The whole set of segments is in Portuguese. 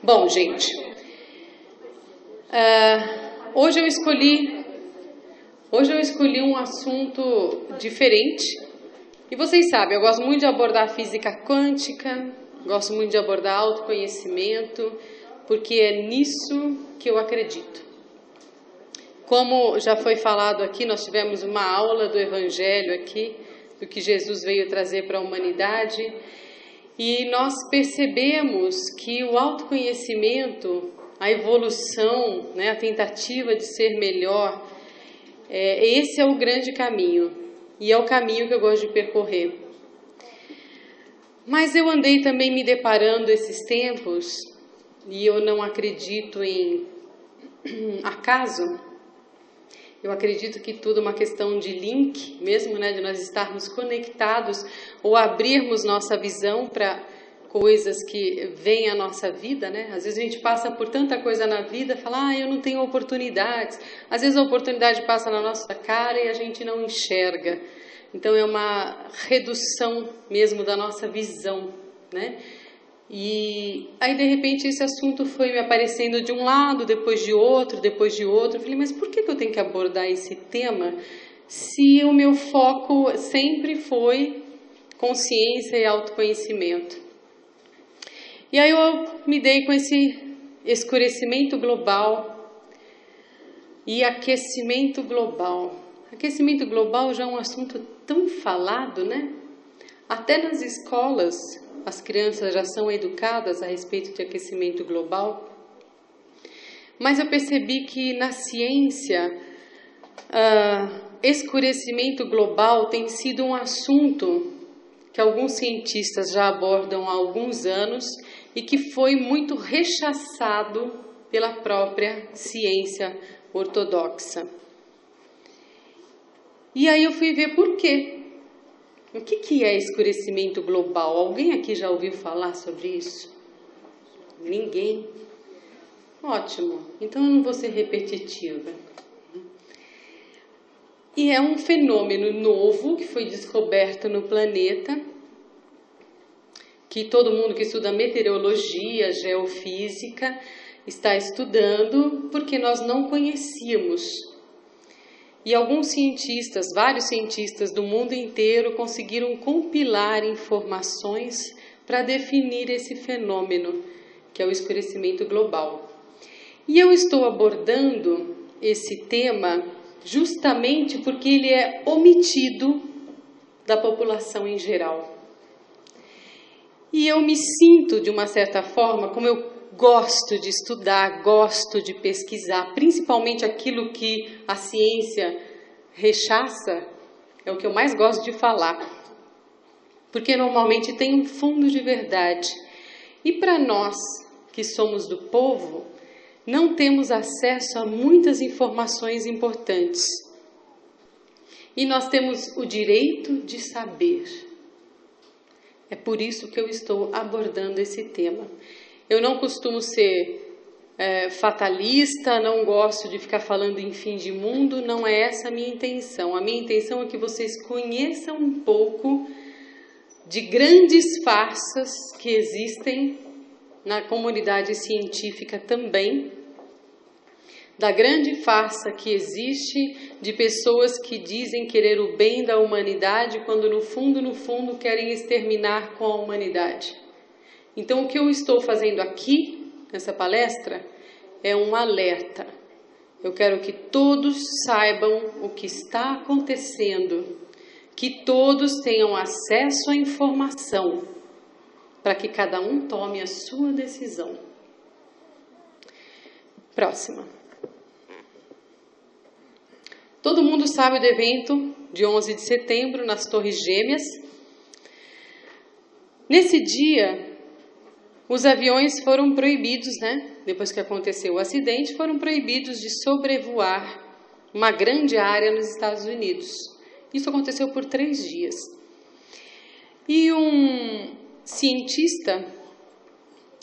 Bom, gente, hoje eu escolhi um assunto diferente. E vocês sabem, eu gosto muito de abordar física quântica, gosto muito de abordar autoconhecimento, porque é nisso que eu acredito. Como já foi falado aqui, nós tivemos uma aula do Evangelho aqui, do que Jesus veio trazer para a humanidade, e nós percebemos que o autoconhecimento, a evolução, né, a tentativa de ser melhor, esse é o grande caminho, e é o caminho que eu gosto de percorrer. Mas eu andei também me deparando esses tempos, e eu não acredito em acaso. Eu acredito que tudo é uma questão de link mesmo, né, de nós estarmos conectados ou abrirmos nossa visão para coisas que vêm à nossa vida, né? Às vezes a gente passa por tanta coisa na vida, fala, eu não tenho oportunidades. Às vezes a oportunidade passa na nossa cara e a gente não enxerga. Então é uma redução mesmo da nossa visão, né? E aí de repente esse assunto foi me aparecendo de um lado, depois de outro. Eu falei, mas por que eu tenho que abordar esse tema se o meu foco sempre foi consciência e autoconhecimento? E aí eu me dei com esse escurecimento global e aquecimento global. Aquecimento global já é um assunto tão falado, né? Até nas escolas as crianças já são educadas a respeito de aquecimento global. Mas eu percebi que na ciência, escurecimento global tem sido um assunto que alguns cientistas já abordam há alguns anos e que foi muito rechaçado pela própria ciência ortodoxa. E aí eu fui ver por quê. O que é escurecimento global? Alguém aqui já ouviu falar sobre isso? Ninguém? Ótimo, então eu não vou ser repetitiva. E é um fenômeno novo que foi descoberto no planeta, que todo mundo que estuda meteorologia, geofísica, está estudando, porque nós não conhecíamos. E alguns cientistas, vários cientistas do mundo inteiro conseguiram compilar informações para definir esse fenômeno, que é o escurecimento global. E eu estou abordando esse tema justamente porque ele é omitido da população em geral. E eu me sinto, de uma certa forma, como eu gosto de estudar, gosto de pesquisar, principalmente aquilo que a ciência rechaça, é o que eu mais gosto de falar, porque normalmente tem um fundo de verdade. E para nós, que somos do povo, não temos acesso a muitas informações importantes. E nós temos o direito de saber. É por isso que eu estou abordando esse tema. Eu não costumo ser fatalista, não gosto de ficar falando em fim de mundo, não é essa a minha intenção. A minha intenção é que vocês conheçam um pouco de grandes farsas que existem na comunidade científica também, da grande farsa que existe de pessoas que dizem querer o bem da humanidade, quando no fundo querem exterminar com a humanidade. Então, o que eu estou fazendo aqui, nessa palestra, é um alerta. Eu quero que todos saibam o que está acontecendo, que todos tenham acesso à informação, para que cada um tome a sua decisão. Próxima. Todo mundo sabe do evento de 11 de setembro nas Torres Gêmeas. Nesse dia, os aviões foram proibidos, né? Depois que aconteceu o acidente, foram proibidos de sobrevoar uma grande área nos Estados Unidos. Isso aconteceu por 3 dias. E um cientista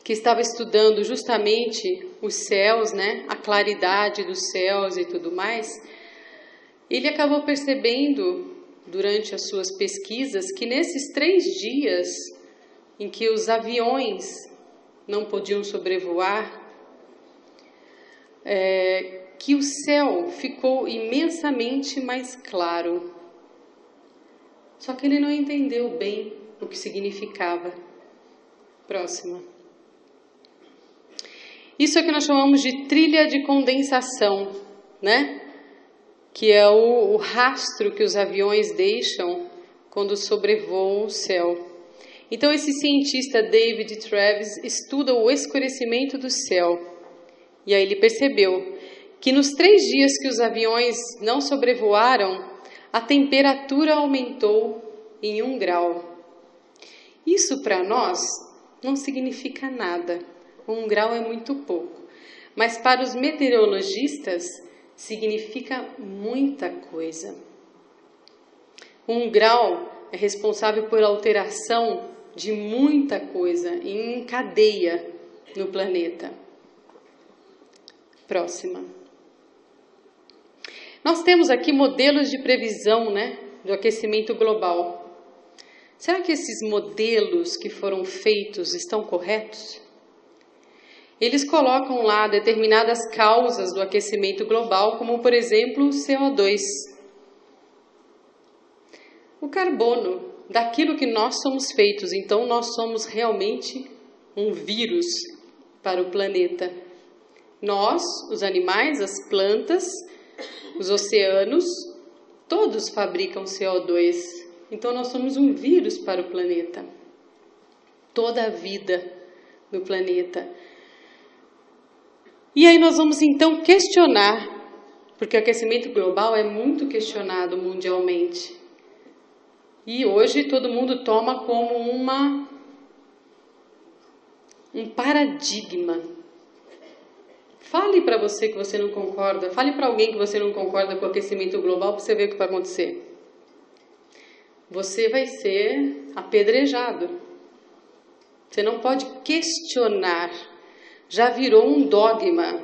que estava estudando justamente os céus, né? A claridade dos céus e tudo mais, ele acabou percebendo, durante as suas pesquisas, que nesses 3 dias em que os aviões não podiam sobrevoar, que o céu ficou imensamente mais claro. Só que ele não entendeu bem o que significava. Próxima. Isso é o que nós chamamos de trilha de condensação, né? Que é o rastro que os aviões deixam quando sobrevoam o céu. Então esse cientista David Travis estuda o escurecimento do céu. E aí ele percebeu que nos 3 dias que os aviões não sobrevoaram, a temperatura aumentou em 1 grau. Isso para nós não significa nada. 1 grau é muito pouco. Mas para os meteorologistas significa muita coisa. 1 grau é responsável por alteração de muita coisa em cadeia no planeta. Próxima. Nós temos aqui modelos de previsão, né, do aquecimento global. Será que esses modelos que foram feitos estão corretos? Eles colocam lá determinadas causas do aquecimento global, como por exemplo o CO2. O carbono, daquilo que nós somos feitos, então nós somos realmente um vírus para o planeta. Nós, os animais, as plantas, os oceanos, todos fabricam CO2. Então nós somos um vírus para o planeta. Toda a vida no planeta. E aí nós vamos então questionar, porque o aquecimento global é muito questionado mundialmente. E hoje todo mundo toma como um paradigma. Fale para você que você não concorda, fale para alguém que você não concorda com o aquecimento global para você ver o que vai acontecer. Você vai ser apedrejado. Você não pode questionar. Já virou um dogma.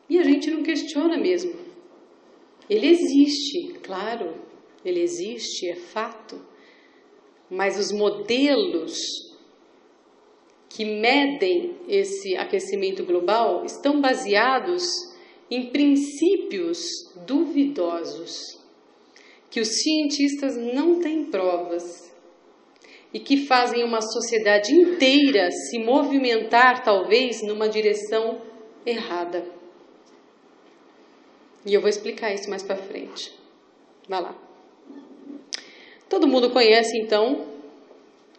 E a gente não questiona mesmo. Ele existe, claro. Ele existe, é fato. Mas os modelos que medem esse aquecimento global estão baseados em princípios duvidosos, que os cientistas não têm provas e que fazem uma sociedade inteira se movimentar, talvez, numa direção errada. E eu vou explicar isso mais para frente. Vai lá. Todo mundo conhece, então,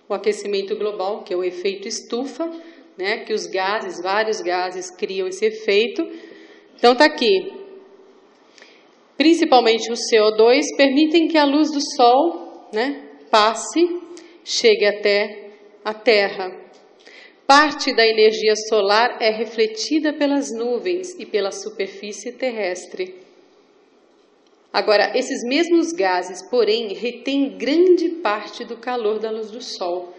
o aquecimento global, que é o efeito estufa, né? Que os gases, vários gases, criam esse efeito. Então, está aqui. Principalmente o CO2, permitem que a luz do Sol, né, passe, chegue até a Terra. Parte da energia solar é refletida pelas nuvens e pela superfície terrestre. Agora, esses mesmos gases, porém, retêm grande parte do calor da luz do Sol.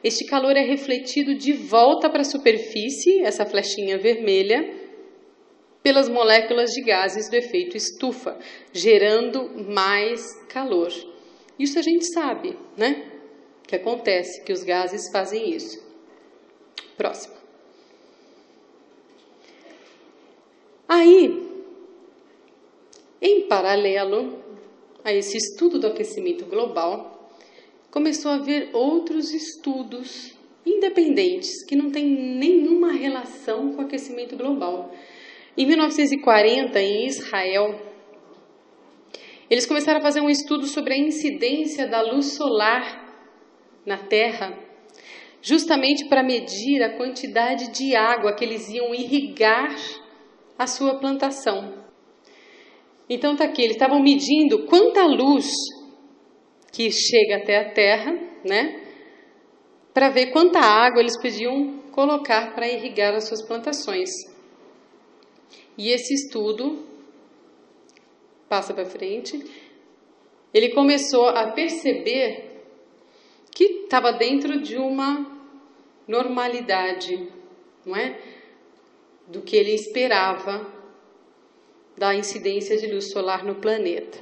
Este calor é refletido de volta para a superfície, essa flechinha vermelha, pelas moléculas de gases do efeito estufa, gerando mais calor. Isso a gente sabe, né? Que acontece, que os gases fazem isso. Próximo. Aí, em paralelo a esse estudo do aquecimento global, começou a haver outros estudos independentes, que não têm nenhuma relação com o aquecimento global. Em 1940, em Israel, eles começaram a fazer um estudo sobre a incidência da luz solar na Terra, justamente para medir a quantidade de água que eles iam irrigar a sua plantação. Então está aqui, eles estavam medindo quanta luz que chega até a Terra, né, para ver quanta água eles podiam colocar para irrigar as suas plantações. E esse estudo, passa para frente, ele começou a perceber que estava dentro de uma normalidade, não é? Do que ele esperava da incidência de luz solar no planeta.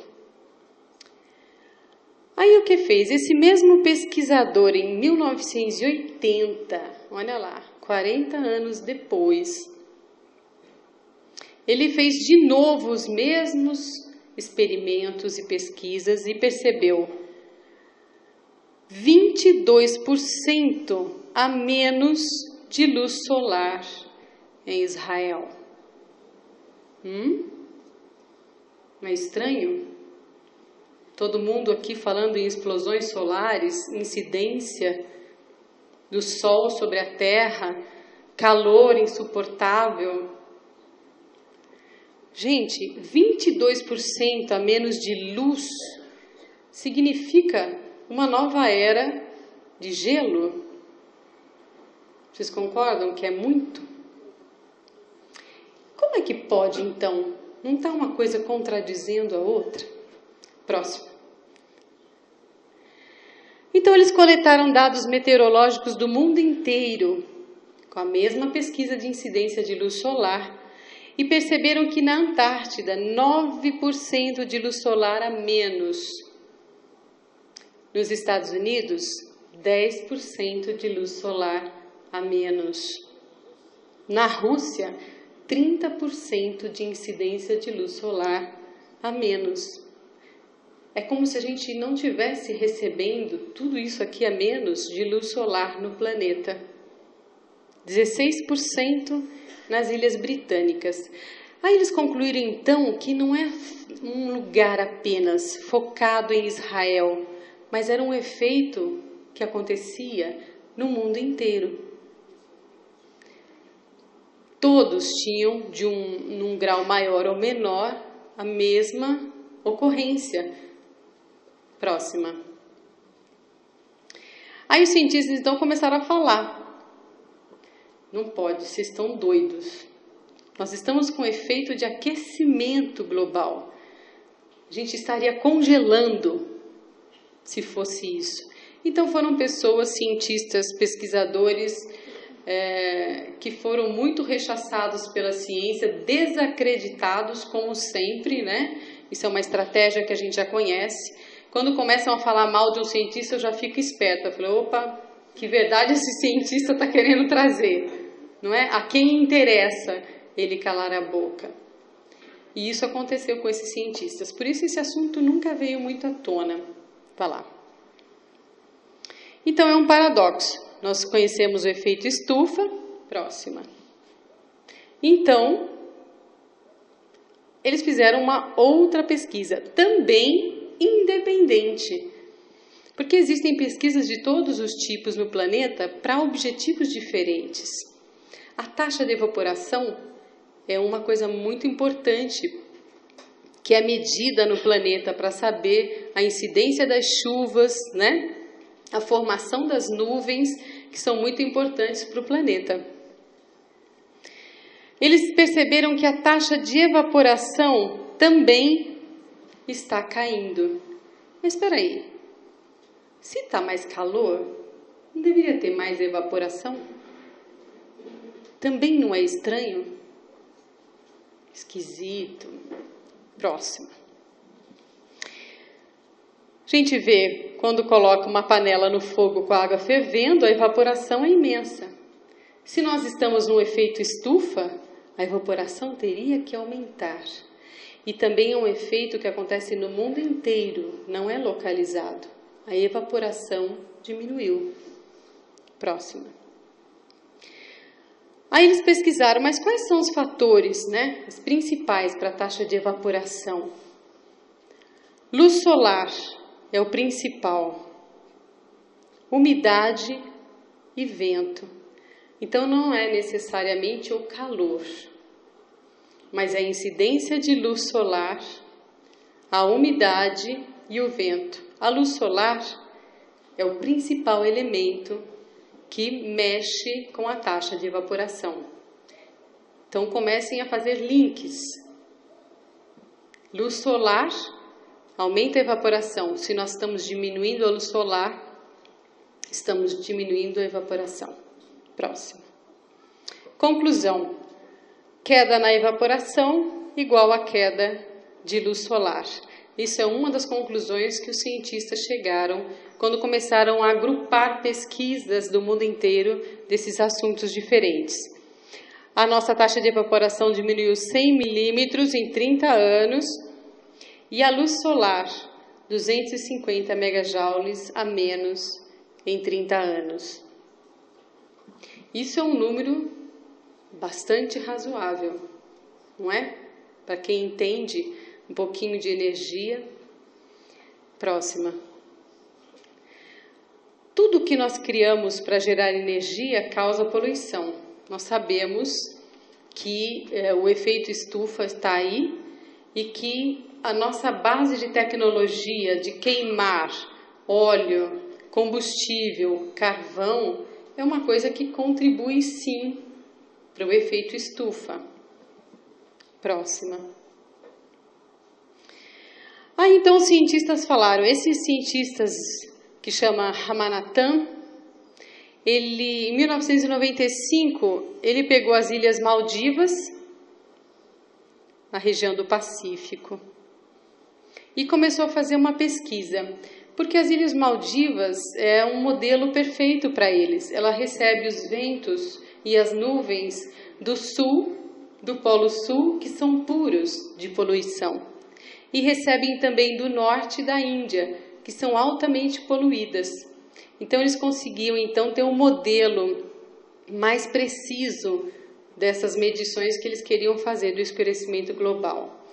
Aí o que fez? Esse mesmo pesquisador, em 1980, olha lá, 40 anos depois, ele fez de novo os mesmos experimentos e pesquisas e percebeu 22% a menos de luz solar em Israel. Não é estranho? Todo mundo aqui falando em explosões solares, incidência do Sol sobre a Terra, calor insuportável. Gente, 22% a menos de luz significa uma nova era de gelo. Vocês concordam que é muito? Como é que pode, então? Não está uma coisa contradizendo a outra? Próximo. Então, eles coletaram dados meteorológicos do mundo inteiro, com a mesma pesquisa de incidência de luz solar, e perceberam que na Antártida, 9% de luz solar a menos. Nos Estados Unidos, 10% de luz solar a menos. Na Rússia, 30% de incidência de luz solar a menos. É como se a gente não tivesse recebendo tudo isso aqui a menos de luz solar no planeta. 16% nas Ilhas Britânicas. Aí eles concluíram então que não é um lugar apenas focado em Israel, mas era um efeito que acontecia no mundo inteiro. Todos tinham, num grau maior ou menor, a mesma ocorrência. Próxima. Aí os cientistas então começaram a falar. Não pode, vocês estão doidos. Nós estamos com efeito de aquecimento global. A gente estaria congelando se fosse isso. Então foram pessoas, cientistas, pesquisadores, que foram muito rechaçados pela ciência, desacreditados como sempre, né? Isso é uma estratégia que a gente já conhece. Quando começam a falar mal de um cientista, eu já fico esperta. Eu falo, opa, que verdade esse cientista está querendo trazer? Não é? A quem interessa ele calar a boca. E isso aconteceu com esses cientistas. Por isso esse assunto nunca veio muito à tona. Vai lá. Então é um paradoxo. Nós conhecemos o efeito estufa. Próxima. Então, eles fizeram uma outra pesquisa, também independente. Porque existem pesquisas de todos os tipos no planeta para objetivos diferentes. A taxa de evaporação é uma coisa muito importante que é medida no planeta para saber a incidência das chuvas, né? A formação das nuvens, que são muito importantes para o planeta. Eles perceberam que a taxa de evaporação também está caindo. Mas espera aí, se está mais calor, não deveria ter mais evaporação? Também não é estranho? Esquisito. Próximo. A gente vê, quando coloca uma panela no fogo com a água fervendo, a evaporação é imensa. Se nós estamos no efeito estufa, a evaporação teria que aumentar. E também é um efeito que acontece no mundo inteiro, não é localizado. A evaporação diminuiu. Próxima. Aí eles pesquisaram, mas quais são os fatores, né, os principais para a taxa de evaporação? Luz solar é o principal. Umidade e vento. Então não é necessariamente o calor, mas a incidência de luz solar, a umidade e o vento. A luz solar é o principal elemento que mexe com a taxa de evaporação. Então comecem a fazer links. Luz solar aumenta a evaporação. Se nós estamos diminuindo a luz solar, estamos diminuindo a evaporação. Próximo. Conclusão. Queda na evaporação igual a queda de luz solar. Isso é uma das conclusões que os cientistas chegaram quando começaram a agrupar pesquisas do mundo inteiro desses assuntos diferentes. A nossa taxa de evaporação diminuiu 100 milímetros em 30 anos e a luz solar, 250 megajoules a menos em 30 anos. Isso é um número bastante razoável, não é? Para quem entende um pouquinho de energia. Próxima. Tudo que nós criamos para gerar energia causa poluição. Nós sabemos que o efeito estufa está aí e que a nossa base de tecnologia de queimar óleo, combustível, carvão, é uma coisa que contribui sim para o efeito estufa. Próxima. Então os cientistas falaram, esses cientistas que chama Ramanathan, em 1995, ele pegou as Ilhas Maldivas, na região do Pacífico, e começou a fazer uma pesquisa, porque as Ilhas Maldivas é um modelo perfeito para eles. Ela recebe os ventos e as nuvens do sul, do Polo Sul, que são puros de poluição. E recebem também do norte da Índia, que são altamente poluídas. Então eles conseguiam ter um modelo mais preciso dessas medições que eles queriam fazer do escurecimento global.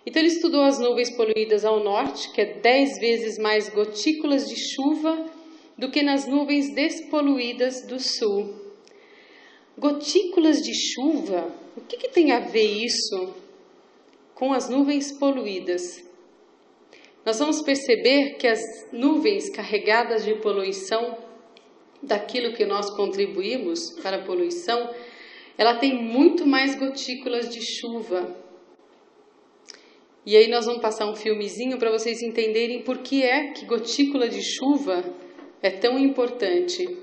Então ele estudou as nuvens poluídas ao norte, que é 10 vezes mais gotículas de chuva do que nas nuvens despoluídas do sul. Gotículas de chuva? O que tem a ver isso com as nuvens poluídas? Nós vamos perceber que as nuvens carregadas de poluição, daquilo que nós contribuímos para a poluição, ela tem muito mais gotículas de chuva. E aí nós vamos passar um filmezinho para vocês entenderem por que é que gotícula de chuva é tão importante.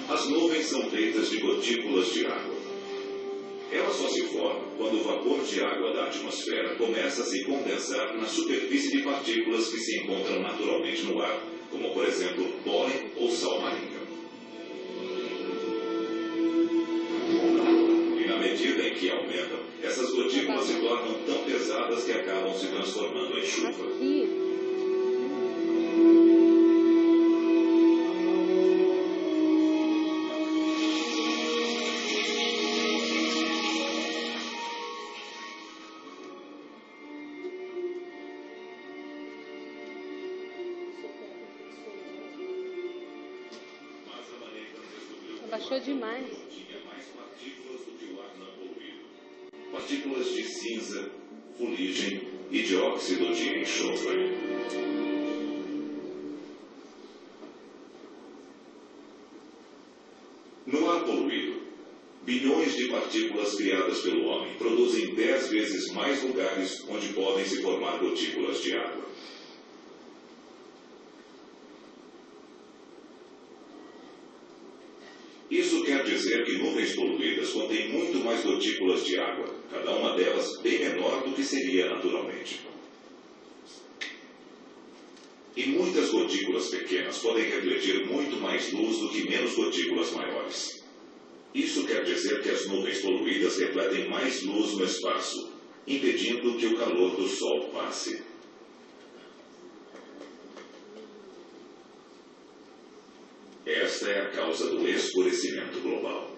As nuvens são feitas de gotículas de água. Ela só se forma quando o vapor de água da atmosfera começa a se condensar na superfície de partículas que se encontram naturalmente no ar, como por exemplo pólen ou sal marinho. E na medida em que aumentam, essas gotículas se tornam tão pesadas que acabam se transformando em chuva. Baixou demais. Tinha mais partículas do que o ar não poluído. Partículas de cinza, fuligem e dióxido de enxofre. No ar poluído, bilhões de partículas criadas pelo homem produzem 10 vezes mais lugares onde podem se formar gotículas de água. Isso quer dizer que nuvens poluídas contêm muito mais gotículas de água, cada uma delas bem menor do que seria naturalmente. E muitas gotículas pequenas podem refletir muito mais luz do que menos gotículas maiores. Isso quer dizer que as nuvens poluídas refletem mais luz no espaço, impedindo que o calor do Sol passe. Esta é a causa do escurecimento global.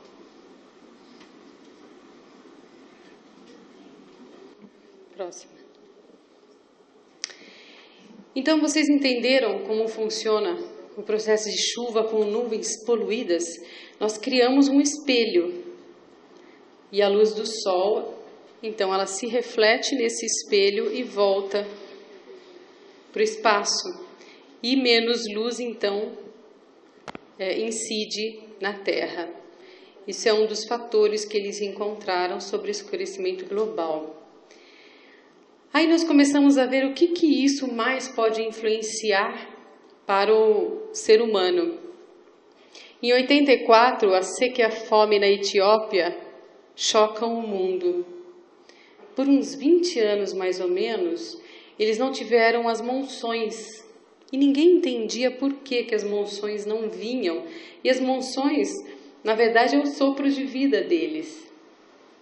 Próxima. Então vocês entenderam como funciona o processo de chuva com nuvens poluídas? Nós criamos um espelho e a luz do sol, então ela se reflete nesse espelho e volta para o espaço. E menos luz, então, incide na Terra. Isso é um dos fatores que eles encontraram sobre o escurecimento global. Aí nós começamos a ver o que isso mais pode influenciar para o ser humano. Em 84, a seca e a fome na Etiópia chocam o mundo. Por uns 20 anos, mais ou menos, eles não tiveram as monções. E ninguém entendia por que as monções não vinham. E as monções, na verdade, é o sopro de vida deles.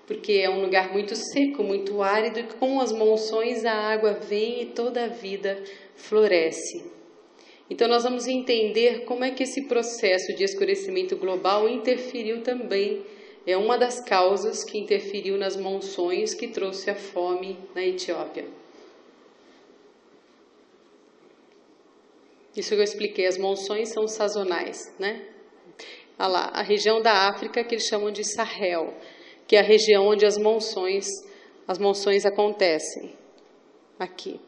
Porque é um lugar muito seco, muito árido, e com as monções a água vem e toda a vida floresce. Então nós vamos entender como é que esse processo de escurecimento global interferiu também. É uma das causas que interferiu nas monções que trouxe a fome na Etiópia. Isso que eu expliquei, as monções são sazonais, né? Olha lá, a região da África que eles chamam de Sahel, que é a região onde as monções acontecem. Aqui.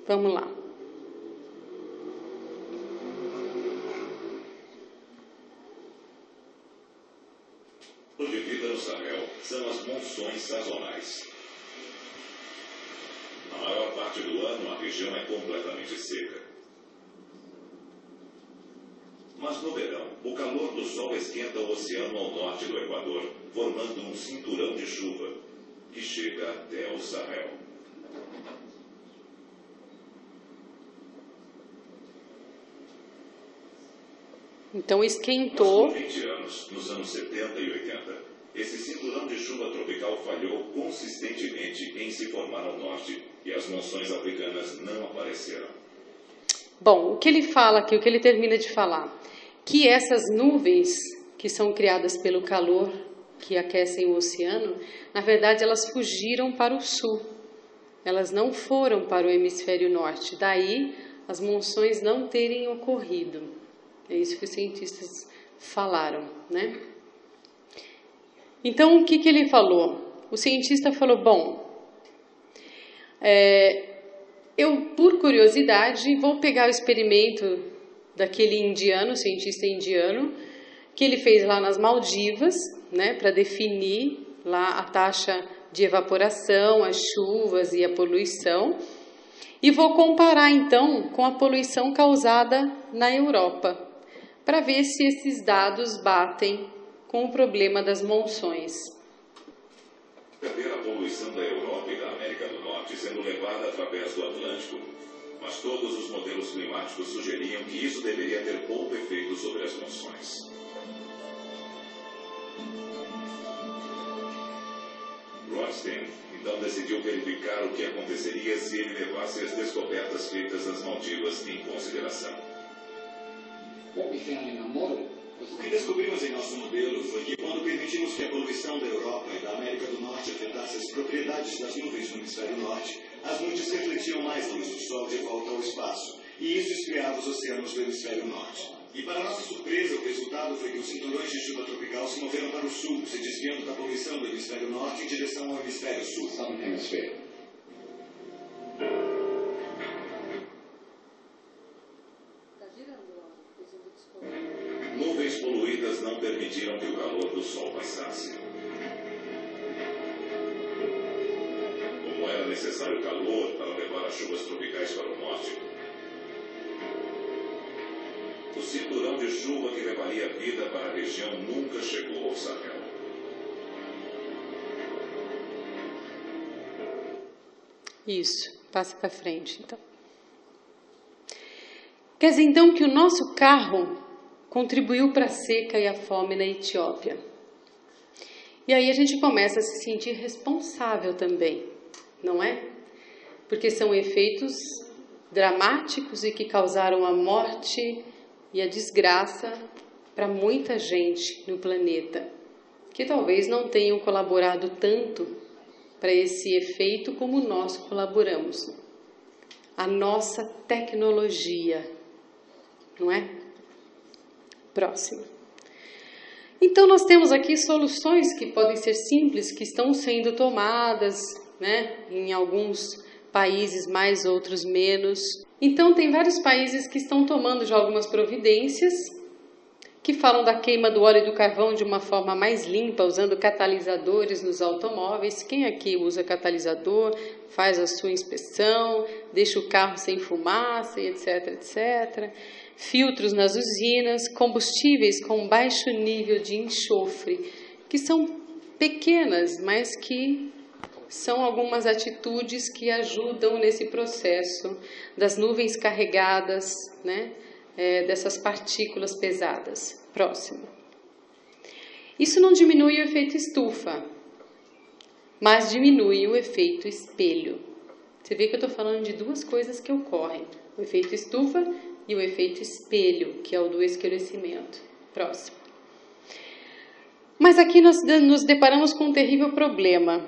Vamos lá. O de vida no Sahel são as monções sazonais. Na maior parte do ano, a região é completamente seca. Mas no verão, o calor do sol esquenta o oceano ao norte do Equador, formando um cinturão de chuva que chega até o Sahel. Então esquentou. Por 20 anos, nos anos 70 e 80, esse cinturão de chuva tropical falhou consistentemente em se formar ao norte e as monções africanas não apareceram. Bom, o que ele fala aqui, o que ele termina de falar, que essas nuvens que são criadas pelo calor que aquecem o oceano, na verdade elas fugiram para o sul, elas não foram para o hemisfério norte, daí as monções não terem ocorrido. É isso que os cientistas falaram, né? Então, o que ele falou? O cientista falou, bom, eu, por curiosidade, vou pegar o experimento daquele indiano, cientista indiano, que ele fez lá nas Maldivas, né, para definir lá a taxa de evaporação, as chuvas e a poluição, e vou comparar, então, com a poluição causada na Europa, para ver se esses dados batem com o problema das monções. Ver a poluição da Europa e da América do Norte sendo levada através do Atlântico, mas todos os modelos climáticos sugeriam que isso deveria ter pouco efeito sobre as monções. Rothstein então decidiu verificar o que aconteceria se ele levasse as descobertas feitas nas Maldivas em consideração. O que descobrimos em nosso modelo foi que quando permitimos que a poluição da Europa e da América do Norte afetasse as propriedades das nuvens no hemisfério norte, as nuvens refletiam mais a luz do Sol de volta ao espaço, e isso esfriava os oceanos do hemisfério norte. E para nossa surpresa, o resultado foi que os cinturões de chuva tropical se moveram para o sul, se desviando da poluição do hemisfério norte em direção ao hemisfério sul. Nuvens poluídas não permitiram que o calor do Sol passasse. Como era necessário calor para levar as chuvas tropicais para o norte, o cinturão de chuva que levaria vida para a região nunca chegou ao Sahel. Isso, passa para frente, então. Quer dizer, então, que o nosso carro contribuiu para a seca e a fome na Etiópia. E aí a gente começa a se sentir responsável também, não é? Porque são efeitos dramáticos e que causaram a morte e a desgraça para muita gente no planeta, que talvez não tenham colaborado tanto para esse efeito como nós colaboramos. A nossa tecnologia, não é? Próximo. Então nós temos aqui soluções que podem ser simples, que estão sendo tomadas, né, em alguns países mais, outros menos. Então tem vários países que estão tomando já algumas providências que falam da queima do óleo e do carvão de uma forma mais limpa, usando catalisadores nos automóveis. Quem aqui usa catalisador, faz a sua inspeção, deixa o carro sem fumaça, etc, etc. Filtros nas usinas, combustíveis com baixo nível de enxofre, que são pequenas, mas que são algumas atitudes que ajudam nesse processo das nuvens carregadas, né? Dessas partículas pesadas. Próximo. Isso não diminui o efeito estufa, mas diminui o efeito espelho. Você vê que eu estou falando de duas coisas que ocorrem: o efeito estufa e o efeito espelho, que é o do escurecimento. Próximo. Mas aqui nós nos deparamos com um terrível problema.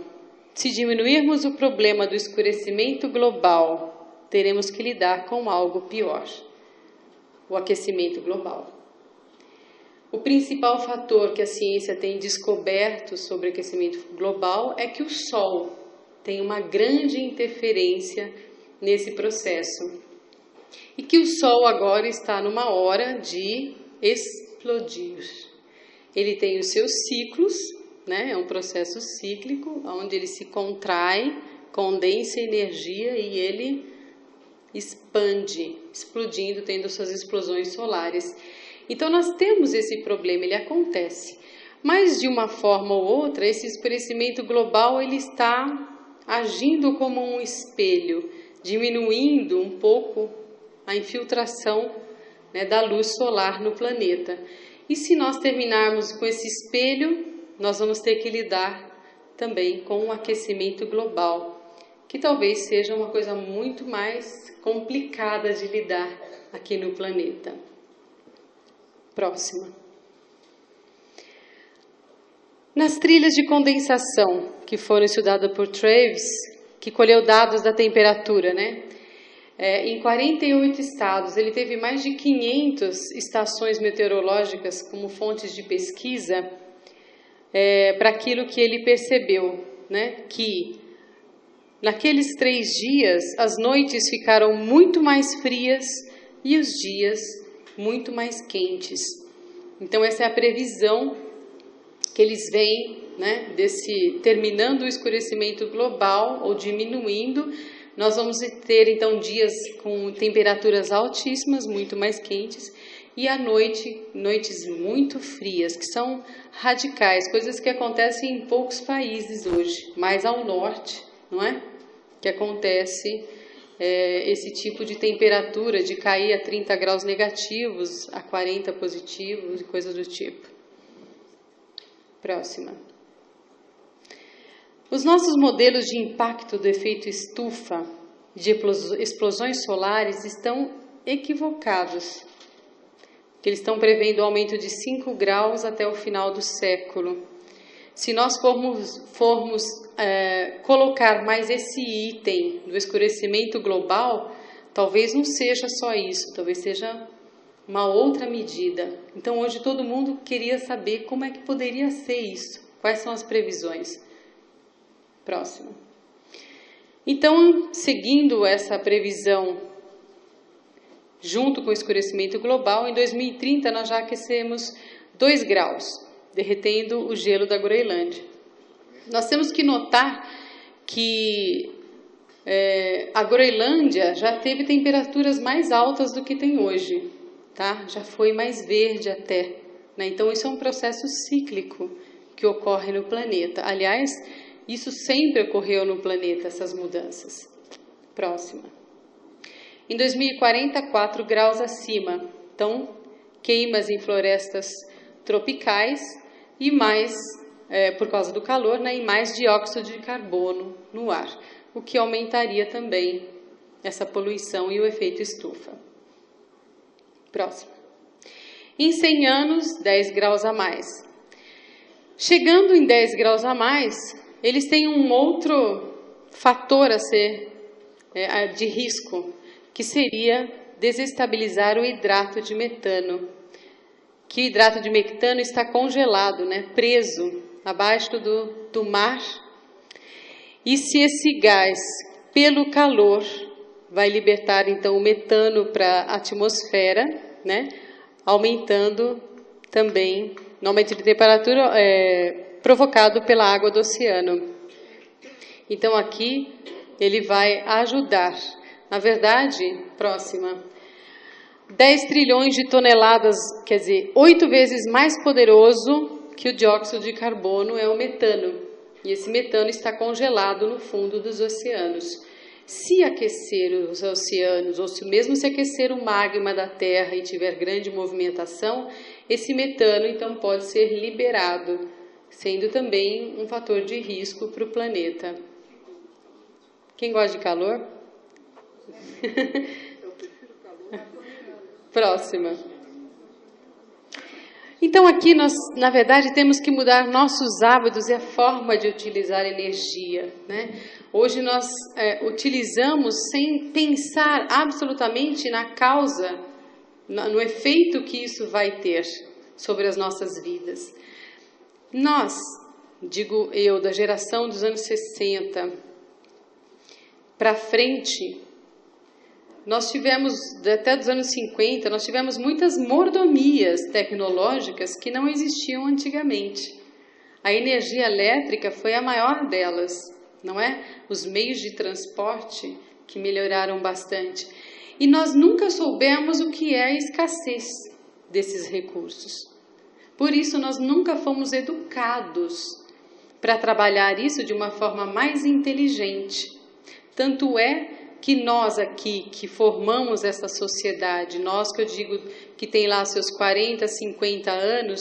Se diminuirmos o problema do escurecimento global, teremos que lidar com algo pior: o aquecimento global. O principal fator que a ciência tem descoberto sobre o aquecimento global é que o Sol tem uma grande interferência nesse processo. E que o Sol agora está numa hora de explodir. Ele tem os seus ciclos, né? É um processo cíclico, onde ele se contrai, condensa energia e ele expande, explodindo, tendo suas explosões solares. Então nós temos esse problema, ele acontece. Mas de uma forma ou outra, esse escurecimento global ele está agindo como um espelho, diminuindo um pouco a infiltração, né, da luz solar no planeta. E se nós terminarmos com esse espelho, nós vamos ter que lidar também com o aquecimento global, que talvez seja uma coisa muito mais complicada de lidar aqui no planeta. Próxima. Nas trilhas de condensação que foram estudadas por Travis, que colheu dados da temperatura, né? Em 48 estados, ele teve mais de 500 estações meteorológicas como fontes de pesquisa para aquilo que ele percebeu, né? Que naqueles 3 dias as noites ficaram muito mais frias e os dias muito mais quentes. Então essa é a previsão que eles veem, né, terminando o escurecimento global ou diminuindo. Nós vamos ter então dias com temperaturas altíssimas, muito mais quentes, e à noite, noites muito frias, que são radicais, coisas que acontecem em poucos países hoje, mais ao norte, não é? Que acontece esse tipo de temperatura, de cair a 30 graus negativos, a 40 positivos e coisas do tipo. Próxima. Os nossos modelos de impacto do efeito estufa, de explosões solares, estão equivocados. Eles estão prevendo um aumento de 5 graus até o final do século. Se nós formos colocar mais esse item do escurecimento global, talvez não seja só isso, talvez seja uma outra medida. Então hoje todo mundo queria saber como é que poderia ser isso, quais são as previsões. Próximo. Então, seguindo essa previsão, junto com o escurecimento global, em 2030 nós já aquecemos 2 graus, derretendo o gelo da Groenlândia. Nós temos que notar que a Groenlândia já teve temperaturas mais altas do que tem hoje, tá? Já foi mais verde até, né? Então isso é um processo cíclico que ocorre no planeta. Aliás, isso sempre ocorreu no planeta, essas mudanças. Próxima. Em 2040, 4 graus acima. Então, queimas em florestas tropicais e mais, por causa do calor, né, e mais dióxido de carbono no ar, o que aumentaria também essa poluição e o efeito estufa. Próximo. Em 100 anos, 10 graus a mais. Chegando em 10 graus a mais, eles têm um outro fator a ser de risco, que seria desestabilizar o hidrato de metano. Que o hidrato de metano está congelado, né, preso abaixo do mar. E se esse gás, pelo calor, vai libertar então o metano para a atmosfera, né, aumentando também no aumento de temperatura provocado pela água do oceano. Então aqui ele vai ajudar. Na verdade, próxima, 10 trilhões de toneladas, quer dizer, 8 vezes mais poderoso que o dióxido de carbono é o metano. E esse metano está congelado no fundo dos oceanos. Se aquecer os oceanos, ou se mesmo se aquecer o magma da Terra e tiver grande movimentação, esse metano então pode ser liberado, sendo também um fator de risco para o planeta. Quem gosta de calor? Próxima. Então aqui nós, na verdade, temos que mudar nossos hábitos e a forma de utilizar energia, né? Hoje nós utilizamos sem pensar absolutamente na causa, no efeito que isso vai ter sobre as nossas vidas. Nós, digo eu, da geração dos anos 60 para frente, nós tivemos, até dos anos 50, nós tivemos muitas mordomias tecnológicas que não existiam antigamente. A energia elétrica foi a maior delas, não é? Os meios de transporte que melhoraram bastante. E nós nunca soubemos o que é a escassez desses recursos. Por isso, nós nunca fomos educados para trabalhar isso de uma forma mais inteligente. Tanto é que nós aqui, que formamos essa sociedade, nós que eu digo que tem lá seus 40, 50 anos,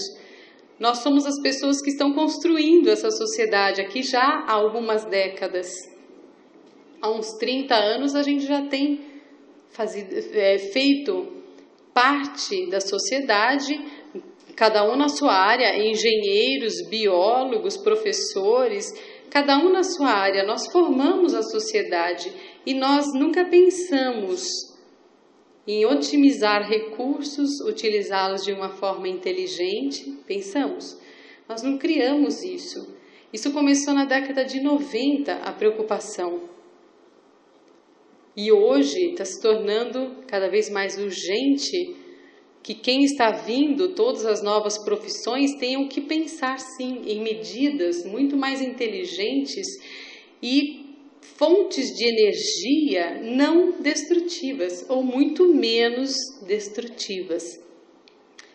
nós somos as pessoas que estão construindo essa sociedade aqui já há algumas décadas. Há uns 30 anos a gente já tem feito parte da sociedade, cada um na sua área, engenheiros, biólogos, professores, cada um na sua área. Nós formamos a sociedade e nós nunca pensamos em otimizar recursos, utilizá-los de uma forma inteligente. Pensamos? Nós não criamos isso. Isso começou na década de 90, a preocupação. E hoje está se tornando cada vez mais urgente que quem está vindo, todas as novas profissões, tenham que pensar sim em medidas muito mais inteligentes e fontes de energia não destrutivas ou muito menos destrutivas.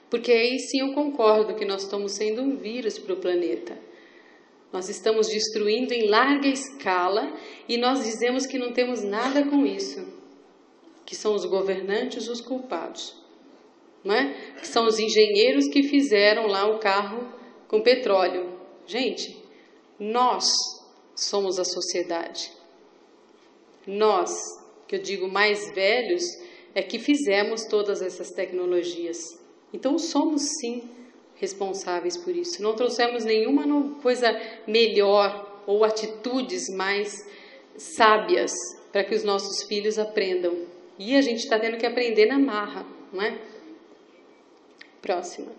Porque aí sim eu concordo que nós estamos sendo um vírus para o planeta. Nós estamos destruindo em larga escala e nós dizemos que não temos nada com isso, que são os governantes os culpados. Não é? Que são os engenheiros que fizeram lá o carro com petróleo. Gente, nós somos a sociedade. Nós, que eu digo mais velhos, é que fizemos todas essas tecnologias. Então somos sim responsáveis por isso. Não trouxemos nenhuma coisa melhor ou atitudes mais sábias para que os nossos filhos aprendam. E a gente está tendo que aprender na marra, não é? Próxima.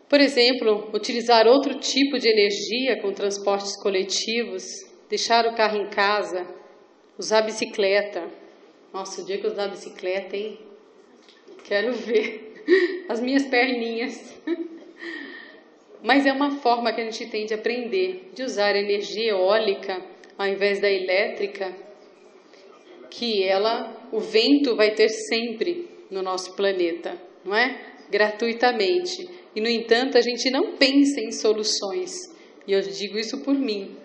Por exemplo, utilizar outro tipo de energia com transportes coletivos, deixar o carro em casa, usar bicicleta. Nossa, o dia que eu usar bicicleta, hein? Quero ver as minhas perninhas. Mas é uma forma que a gente tem de aprender, de usar energia eólica ao invés da elétrica, que o vento vai ter sempre no nosso planeta, não é? Gratuitamente. E, no entanto, a gente não pensa em soluções. E eu digo isso por mim.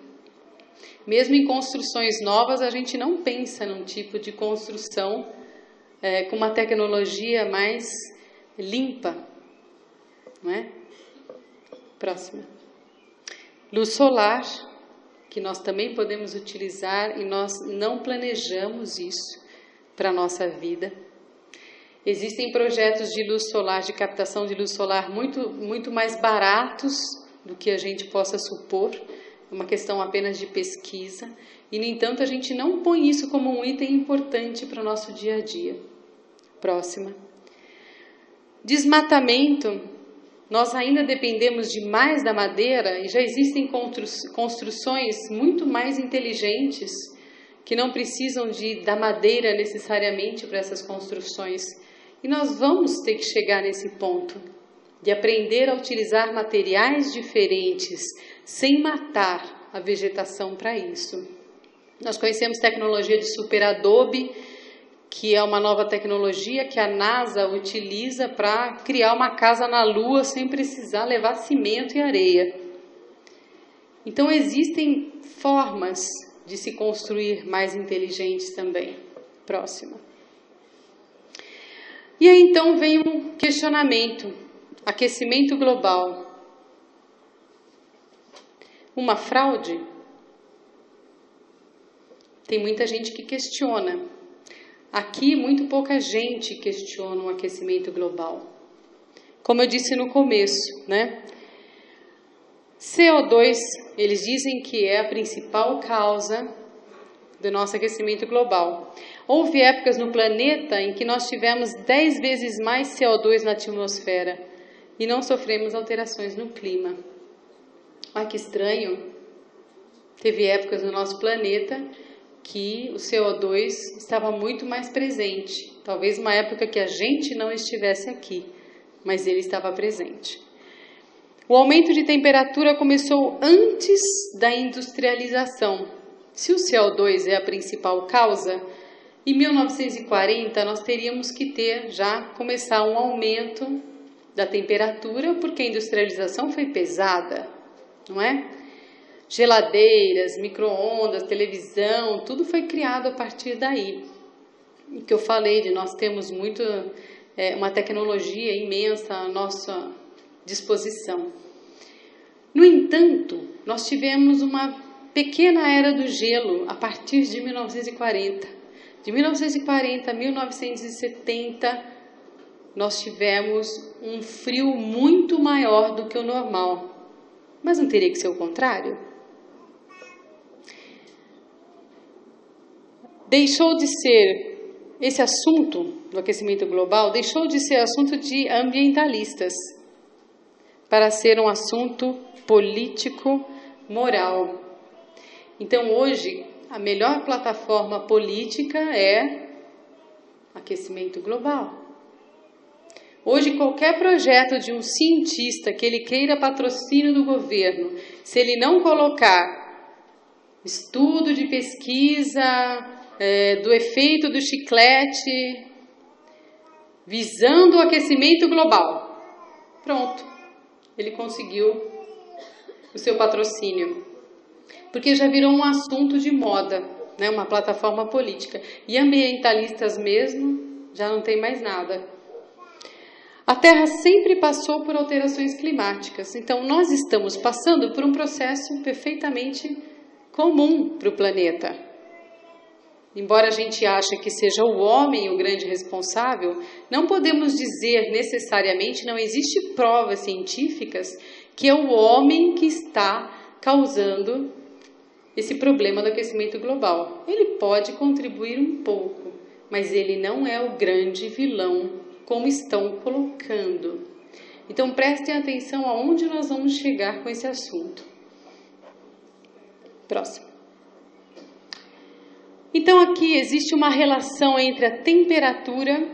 Mesmo em construções novas, a gente não pensa num tipo de construção com uma tecnologia mais limpa. Não é? Próxima. Luz solar, que nós também podemos utilizar e nós não planejamos isso para a nossa vida. Existem projetos de luz solar, de captação de luz solar muito mais baratos do que a gente possa supor. É uma questão apenas de pesquisa. E, no entanto, a gente não põe isso como um item importante para o nosso dia a dia. Próxima. Desmatamento. Nós ainda dependemos demais da madeira e já existem construções muito mais inteligentes que não precisam da madeira necessariamente para essas construções. E nós vamos ter que chegar nesse ponto. de aprender a utilizar materiais diferentes sem matar a vegetação para isso. Nós conhecemos tecnologia de superadobe, que é uma nova tecnologia que a NASA utiliza para criar uma casa na Lua sem precisar levar cimento e areia. Então existem formas de se construir mais inteligentes também. Próxima. E aí então vem um questionamento. Aquecimento global. Uma fraude? Tem muita gente que questiona. Aqui, muito pouca gente questiona o aquecimento global. Como eu disse no começo, né? CO2, eles dizem que é a principal causa do nosso aquecimento global. Houve épocas no planeta em que nós tivemos 10 vezes mais CO2 na atmosfera e não sofremos alterações no clima. Olha que estranho. Teve épocas no nosso planeta que o CO2 estava muito mais presente. Talvez uma época que a gente não estivesse aqui, mas ele estava presente. O aumento de temperatura começou antes da industrialização. Se o CO2 é a principal causa, em 1940 nós teríamos que começar um aumento da temperatura, porque a industrialização foi pesada, não é? Geladeiras, micro-ondas, televisão, tudo foi criado a partir daí. O que eu falei de nós temos uma tecnologia imensa à nossa disposição. No entanto, nós tivemos uma pequena era do gelo a partir de 1940. De 1940 a 1970, nós tivemos um frio muito maior do que o normal. Mas não teria que ser o contrário? Deixou de ser esse assunto do aquecimento global, deixou de ser assunto de ambientalistas para ser um assunto político, moral. Então hoje a melhor plataforma política é aquecimento global. Hoje qualquer projeto de um cientista que ele queira patrocínio do governo, se ele não colocar estudo de pesquisa do efeito do chiclete, visando o aquecimento global, pronto, ele conseguiu o seu patrocínio, porque já virou um assunto de moda, né? Uma plataforma política, e ambientalistas mesmo já não tem mais nada. A Terra sempre passou por alterações climáticas, então nós estamos passando por um processo perfeitamente comum para o planeta. Embora a gente ache que seja o homem o grande responsável, não podemos dizer necessariamente, não existe provas científicas que é o homem que está causando esse problema do aquecimento global. Ele pode contribuir um pouco, mas ele não é o grande vilão como estão colocando. Então prestem atenção aonde nós vamos chegar com esse assunto. Próximo. Então aqui existe uma relação entre a temperatura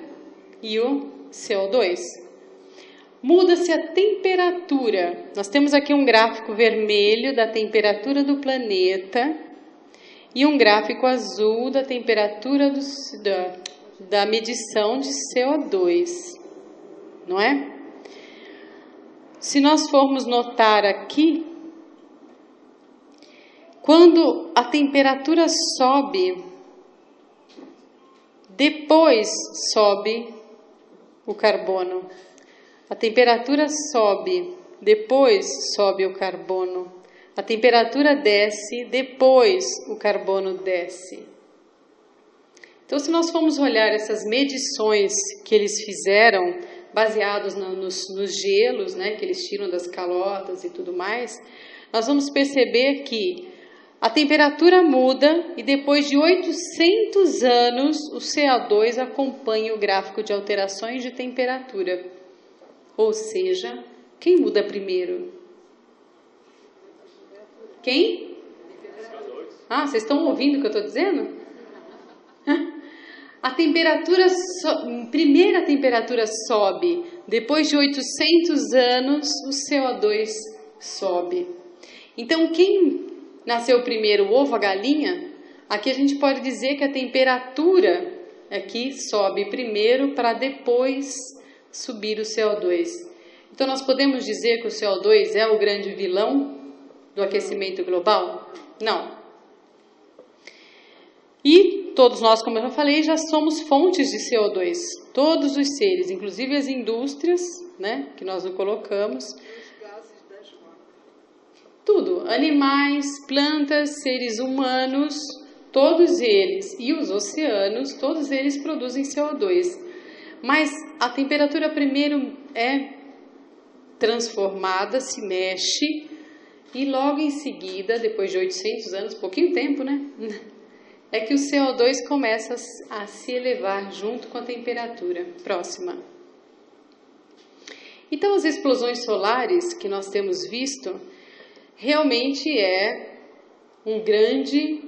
e o CO2. Muda-se a temperatura. Nós temos aqui um gráfico vermelho da temperatura do planeta e um gráfico azul da temperatura da medição de CO2, não é? Se nós formos notar aqui, quando a temperatura sobe, depois sobe o carbono. A temperatura sobe, depois sobe o carbono. A temperatura desce, depois o carbono desce. Então, se nós formos olhar essas medições que eles fizeram, baseados nos gelos, né, que eles tiram das calotas e tudo mais, nós vamos perceber que a temperatura muda e depois de 800 anos o CO2 acompanha o gráfico de alterações de temperatura. Ou seja, quem muda primeiro? Quem? Ah, vocês estão ouvindo o que eu estou dizendo? A temperatura primeiro a temperatura sobe Depois de 800 anos, o CO2 sobe. Então, quem nasceu primeiro, o ovo, a galinha? Aqui a gente pode dizer que a temperatura aqui sobe primeiro para depois subir o CO2. Então, nós podemos dizer que o CO2 é o grande vilão do aquecimento global? Não. E todos nós, como eu já falei, já somos fontes de CO2. Todos os seres, inclusive as indústrias, né, que nós não colocamos. Tudo, animais, plantas, seres humanos, todos eles, e os oceanos, todos eles produzem CO2. Mas a temperatura primeiro é transformada, se mexe, e logo em seguida, depois de 800 anos, pouquinho tempo, né? É que o CO2 começa a se elevar junto com a temperatura próxima. Então, as explosões solares que nós temos visto, realmente é um grande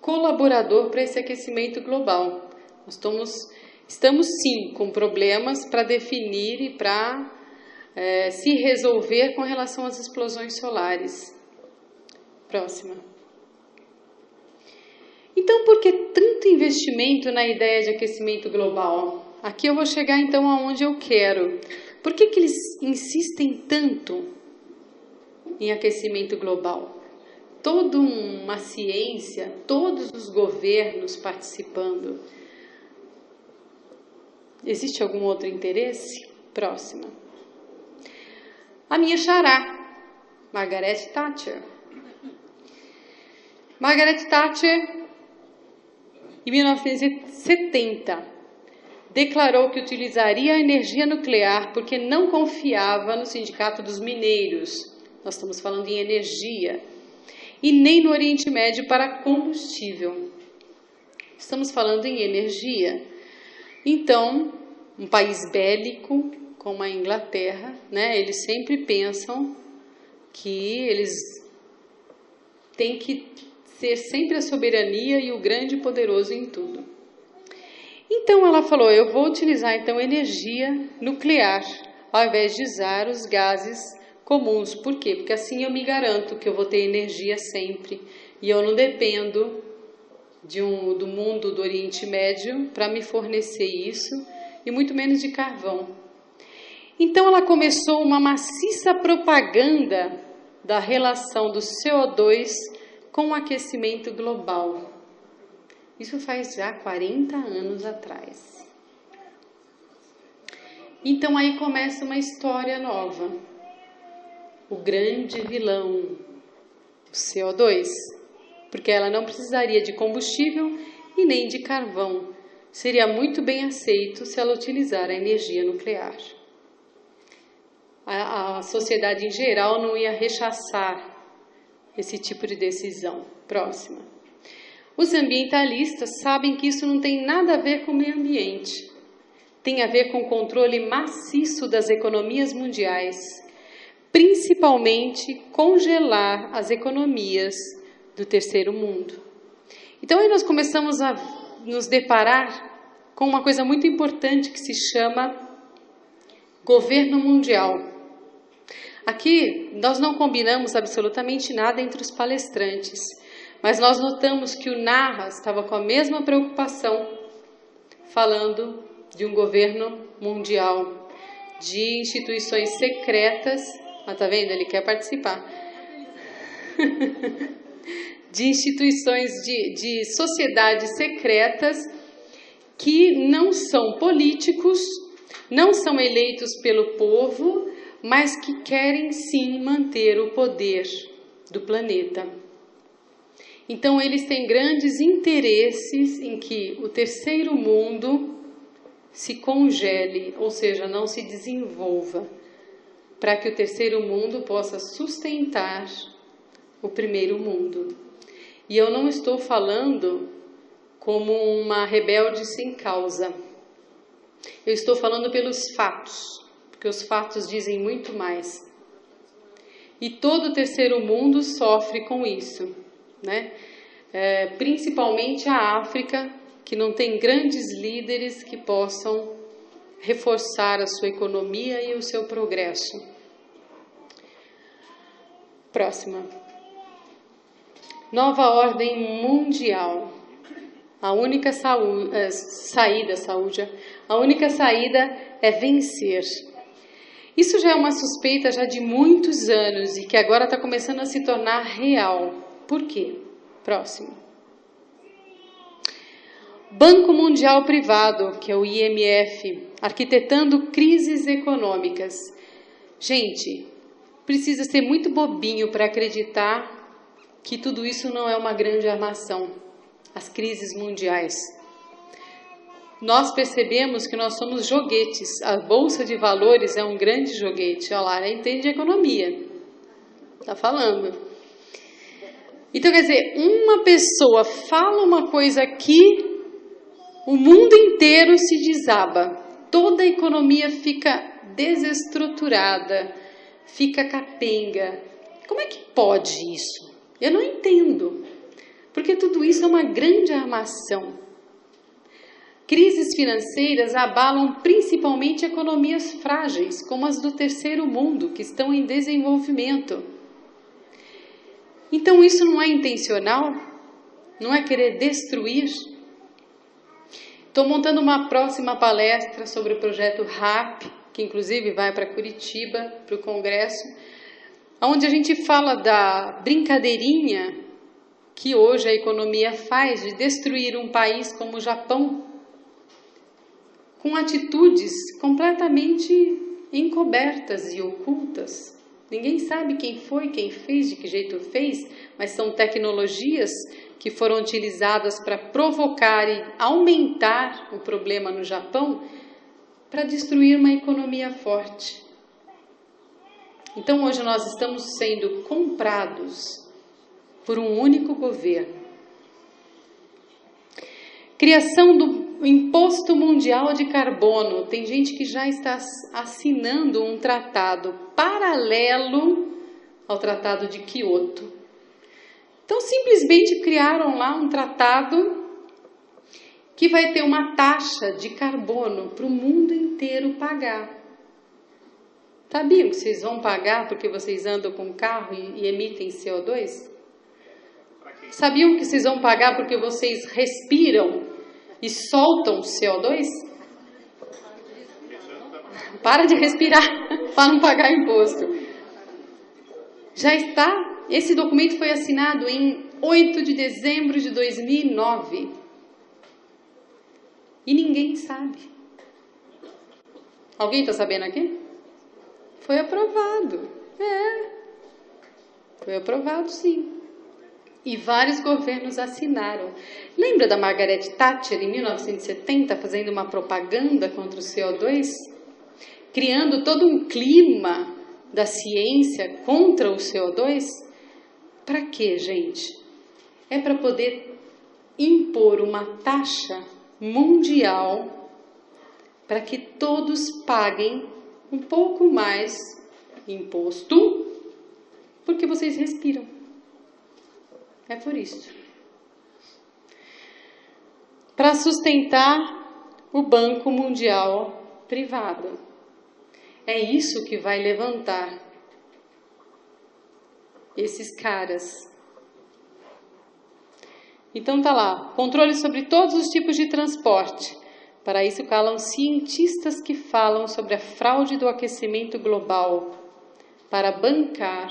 colaborador para esse aquecimento global. Nós estamos sim com problemas para definir e para se resolver com relação às explosões solares. Próxima. Então, por que tanto investimento na ideia de aquecimento global? Aqui eu vou chegar então aonde eu quero. Por que eles insistem tanto em aquecimento global? Toda uma ciência, todos os governos participando. Existe algum outro interesse? Próxima. A minha xará, Margaret Thatcher. Margaret Thatcher, em 1970, declarou que utilizaria a energia nuclear porque não confiava no Sindicato dos Mineiros. Nós estamos falando em energia. E nem no Oriente Médio para combustível. Estamos falando em energia. Então, um país bélico como a Inglaterra, né, eles sempre pensam que eles têm que ser sempre a soberania e o grande e poderoso em tudo. Então ela falou, eu vou utilizar então energia nuclear, ao invés de usar os gases comuns. Por quê? Porque assim eu me garanto que eu vou ter energia sempre. E eu não dependo do mundo do Oriente Médio para me fornecer isso, e muito menos de carvão. Então ela começou uma maciça propaganda da relação do CO2 com o aquecimento global. Isso faz já 40 anos atrás. Então aí começa uma história nova. O grande vilão, o CO2, porque ela não precisaria de combustível e nem de carvão. Seria muito bem aceito se ela utilizar a energia nuclear. A sociedade em geral não ia rechaçar esse tipo de decisão. Próxima. Os ambientalistas sabem que isso não tem nada a ver com o meio ambiente. Tem a ver com o controle maciço das economias mundiais, principalmente congelar as economias do terceiro mundo. Então aí nós começamos a nos deparar com uma coisa muito importante que se chama governo mundial. Aqui nós não combinamos absolutamente nada entre os palestrantes, mas nós notamos que o Narras estava com a mesma preocupação, falando de um governo mundial, de instituições secretas. Tá vendo? Ele quer participar. De instituições de sociedades secretas que não são políticos, não são eleitos pelo povo, mas que querem sim manter o poder do planeta. Então eles têm grandes interesses em que o terceiro mundo se congele, ou seja, não se desenvolva, para que o terceiro mundo possa sustentar o primeiro mundo. E eu não estou falando como uma rebelde sem causa. Eu estou falando pelos fatos, porque os fatos dizem muito mais. E todo o terceiro mundo sofre com isso, né? Principalmente a África, que não tem grandes líderes que possam reforçar a sua economia e o seu progresso. Próxima. Nova ordem mundial. A única saída é vencer. Isso já é uma suspeita já de muitos anos e que agora está começando a se tornar real. Por quê? Próximo. Banco Mundial Privado, que é o IMF, arquitetando crises econômicas. Gente, precisa ser muito bobinho para acreditar que tudo isso não é uma grande armação. As crises mundiais. Nós percebemos que nós somos joguetes. A Bolsa de Valores é um grande joguete. Olha lá, ela entende de economia. Está falando. Então, quer dizer, uma pessoa fala uma coisa aqui, o mundo inteiro se desaba. Toda a economia fica desestruturada, fica capenga. Como é que pode isso? Eu não entendo. Porque tudo isso é uma grande armação. Crises financeiras abalam principalmente economias frágeis, como as do terceiro mundo, que estão em desenvolvimento. Então isso não é intencional? Não é querer destruir? Estou montando uma próxima palestra sobre o projeto RAP, que inclusive vai para Curitiba, para o Congresso, onde a gente fala da brincadeirinha que hoje a economia faz de destruir um país como o Japão, com atitudes completamente encobertas e ocultas. Ninguém sabe quem foi, quem fez, de que jeito fez, mas são tecnologias que foram utilizadas para provocar e aumentar o problema no Japão, para destruir uma economia forte. Então hoje nós estamos sendo comprados por um único governo. Criação do Imposto Mundial de Carbono. Tem gente que já está assinando um tratado paralelo ao Tratado de Kyoto. Então, simplesmente criaram lá um tratado que vai ter uma taxa de carbono para o mundo inteiro pagar. Sabiam que vocês vão pagar porque vocês andam com carro e emitem CO2? Sabiam que vocês vão pagar porque vocês respiram e soltam CO2? Para de respirar para não pagar imposto. Já está, esse documento foi assinado em 8 de dezembro de 2009. E ninguém sabe. Alguém está sabendo aqui? Foi aprovado. Foi aprovado, sim. E vários governos assinaram. Lembra da Margaret Thatcher, em 1970, fazendo uma propaganda contra o CO2? Criando todo um clima da ciência contra o CO2? Para quê, gente? É para poder impor uma taxa mundial para que todos paguem um pouco mais imposto porque vocês respiram. É por isso. Para sustentar o Banco Mundial Privado. É isso que vai levantar esses caras. Então tá lá, controle sobre todos os tipos de transporte. Para isso calam cientistas que falam sobre a fraude do aquecimento global para bancar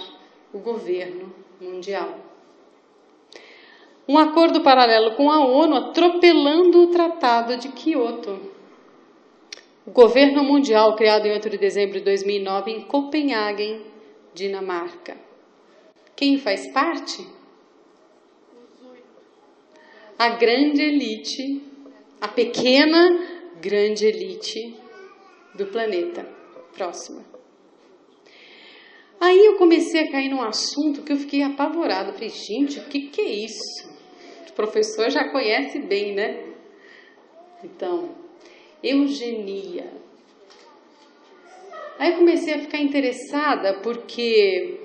o governo mundial. Um acordo paralelo com a ONU atropelando o Tratado de Kyoto. O governo mundial, criado em 8 de dezembro de 2009 em Copenhague, Dinamarca. Quem faz parte? A grande elite, a pequena grande elite do planeta. Próxima. Aí eu comecei a cair num assunto que eu fiquei apavorada. Falei, gente, o que é isso? O professor já conhece bem, né? Então, eugenia. Aí eu comecei a ficar interessada porque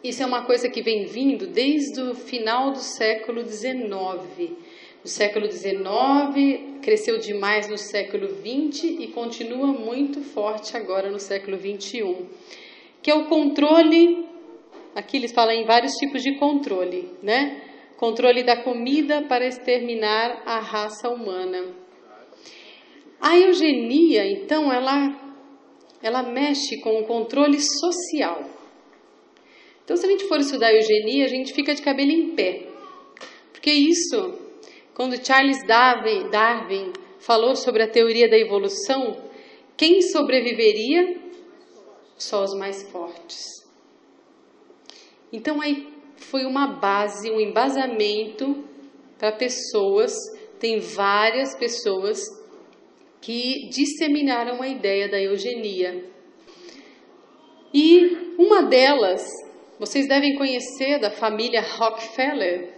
isso é uma coisa que vem vindo desde o final do século XIX. no século XIX, cresceu demais no século XX e continua muito forte agora no século XXI, que é o controle, aqui eles falam em vários tipos de controle, né? Controle da comida para exterminar a raça humana. A eugenia, então, ela mexe com o controle social. Então, se a gente for estudar a eugenia, a gente fica de cabelo em pé. Porque isso, quando Charles Darwin falou sobre a teoria da evolução, quem sobreviveria? Só os mais fortes. Então, aí foi uma base, um embasamento para pessoas, tem várias pessoas que disseminaram a ideia da eugenia. E uma delas, vocês devem conhecer, da família Rockefeller,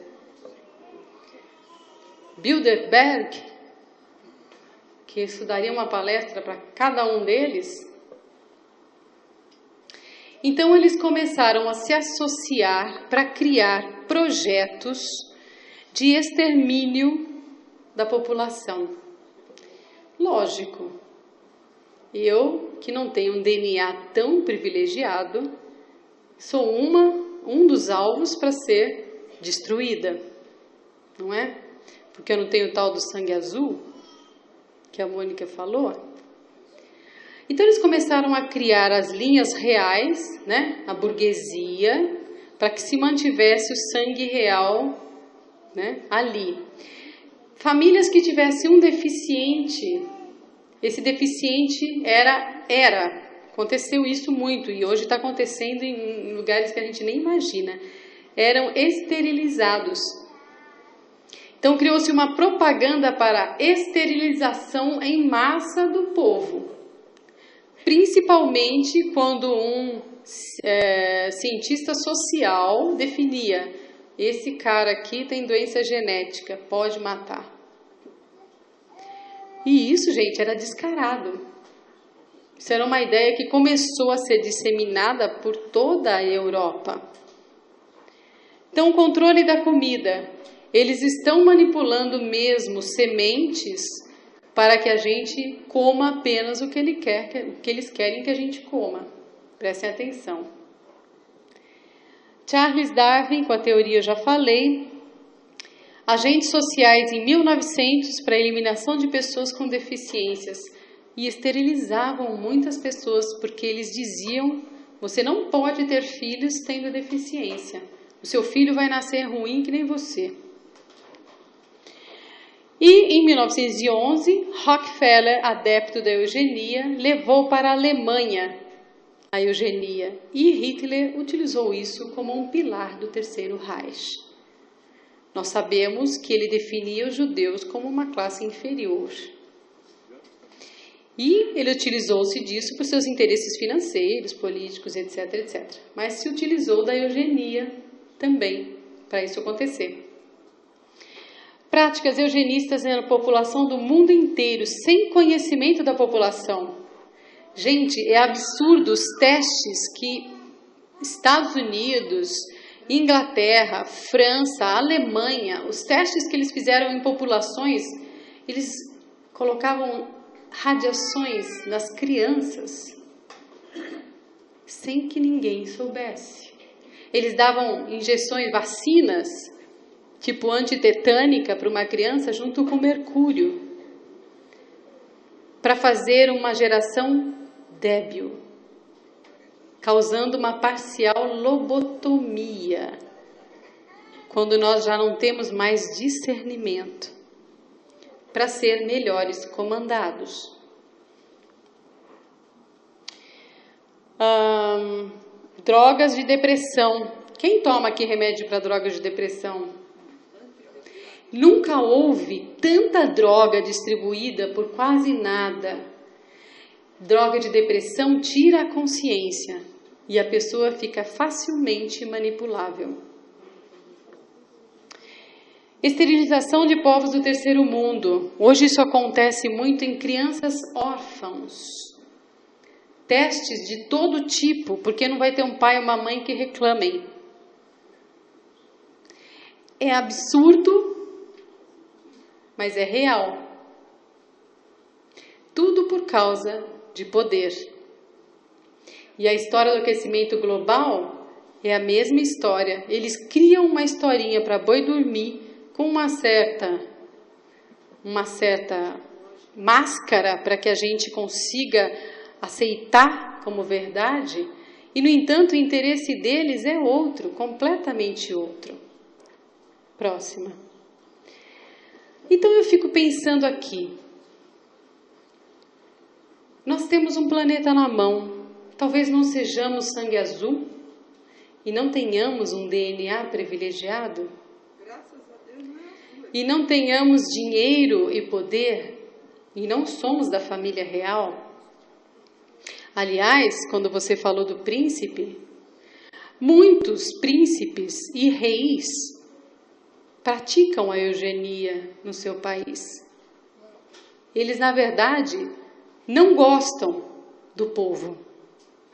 Bilderberg, que isso daria uma palestra para cada um deles. Então eles começaram a se associar para criar projetos de extermínio da população. Lógico, eu que não tenho um DNA tão privilegiado, sou um dos alvos para ser destruída, não é? Porque eu não tenho o tal do sangue azul, que a Mônica falou. Então eles começaram a criar as linhas reais, né, a burguesia, para que se mantivesse o sangue real, né, ali. Famílias que tivessem um deficiente, esse deficiente aconteceu isso muito e hoje está acontecendo em lugares que a gente nem imagina, eram esterilizados. Então criou-se uma propaganda para esterilização em massa do povo, principalmente quando um cientista social definia: esse cara aqui tem doença genética, pode matar. E isso, gente, era descarado. Isso era uma ideia que começou a ser disseminada por toda a Europa. Então, o controle da comida. Eles estão manipulando mesmo sementes para que a gente coma apenas o que eles querem que a gente coma. Prestem atenção. Charles Darwin, com a teoria eu já falei. Agentes sociais em 1900 para a eliminação de pessoas com deficiências. E esterilizavam muitas pessoas porque eles diziam: você não pode ter filhos tendo deficiência. O seu filho vai nascer ruim que nem você. E em 1911, Rockefeller, adepto da eugenia, levou para a Alemanha a eugenia. E Hitler utilizou isso como um pilar do Terceiro Reich. Nós sabemos que ele definia os judeus como uma classe inferior. E ele utilizou-se disso por seus interesses financeiros, políticos, etc, etc. Mas se utilizou da eugenia também para isso acontecer. Práticas eugenistas na população do mundo inteiro, sem conhecimento da população. Gente, é absurdo os testes que Estados Unidos, Inglaterra, França, Alemanha, os testes que eles fizeram em populações, eles colocavam radiações nas crianças sem que ninguém soubesse. Eles davam injeções, vacinas, tipo antitetânica para uma criança junto com mercúrio, para fazer uma geração débil, causando uma parcial lobotomia, quando nós já não temos mais discernimento, para ser melhores comandados. Drogas de depressão. Quem toma aqui remédio para drogas de depressão? Nunca houve tanta droga distribuída por quase nada. Droga de depressão tira a consciência e a pessoa fica facilmente manipulável. Esterilização de povos do terceiro mundo. Hoje isso acontece muito em crianças órfãos. Testes de todo tipo, porque não vai ter um pai ou uma mãe que reclamem. É absurdo mas é real. Tudo por causa de poder. E a história do aquecimento global é a mesma história. Eles criam uma historinha para boi dormir com uma certa máscara para que a gente consiga aceitar como verdade, e no entanto o interesse deles é outro, completamente outro. Próxima. Então eu fico pensando aqui, nós temos um planeta na mão, talvez não sejamos sangue azul e não tenhamos um DNA privilegiado, e não tenhamos dinheiro e poder, e não somos da família real. Aliás, quando você falou do príncipe, muitos príncipes e reis praticam a eugenia no seu país. Eles, na verdade, não gostam do povo,